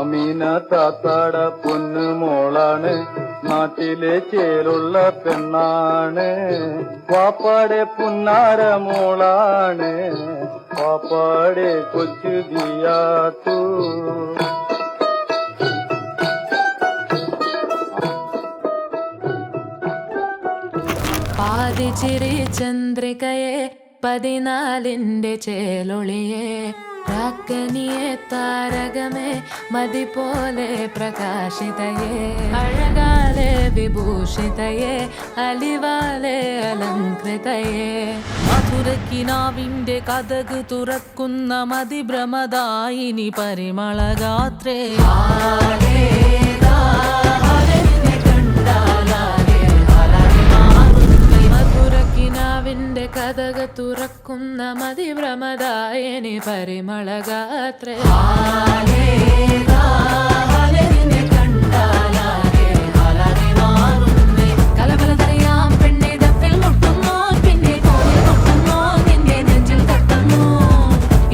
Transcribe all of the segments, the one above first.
ആമീന താത്താട പൊന്നു മോളാണ്, നാട്ടിലെ ചേലുള്ള പെണ്ണാണ്. വാപ്പാടെ പുന്നാര മോളാണ്, വാപ്പാടെ കൊച്ചു ദിയാത്തു. പാതിച്ചിരി ചന്ദ്രികയെ 14ന്റെ ചേലൊളിയെ, രാക്കനിയെ താരകമേ മതി പോലെ പ്രകാശിതയെ, അഴകാലെ വിഭൂഷിതയെ അലിവാലെ അലങ്കൃതയെ. മധുരക്കിനാവിന്റെ കഥക് തുറക്കുന്ന മതിഭ്രമദായിനി പരിമളഗാത്രേ. മധുരക്കിനാവിന്റെ കഥക് തുറക്കുന്ന മതിഭ്രമദായിനി പരിമളഗാത്രേ. കലബലതറിയാം പെണ്ണെ ദഫിൽ മുട്ടുന്നു, പിന്നെ കോലിൽ കൊട്ടുന്നു, നിന്റെ നെഞ്ചിൽ തട്ടുന്നു.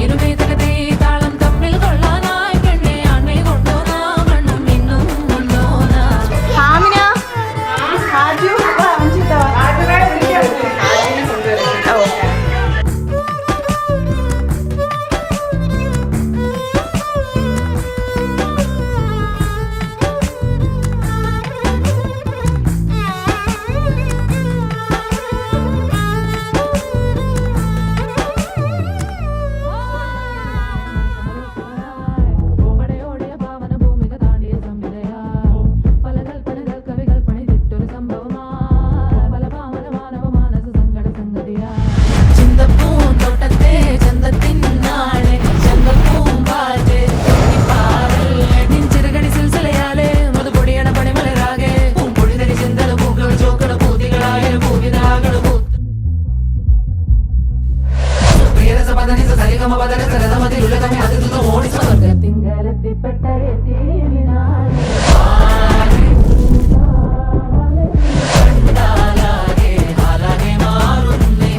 ഇരുമേതകത്തെ താളം തമ്മിൽ കൊള്ളാനായി പെണ്ണെ ആൺമേ കൊണ്ടോനാ, മണ്ണും മിന്നും കൊണ്ടോനാ.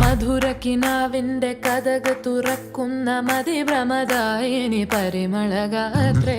മധുരക്കിനാവിന്റെ കഥക് തുറക്കുന്ന മതിഭ്രമദായിനി പരിമളഗാത്രേ.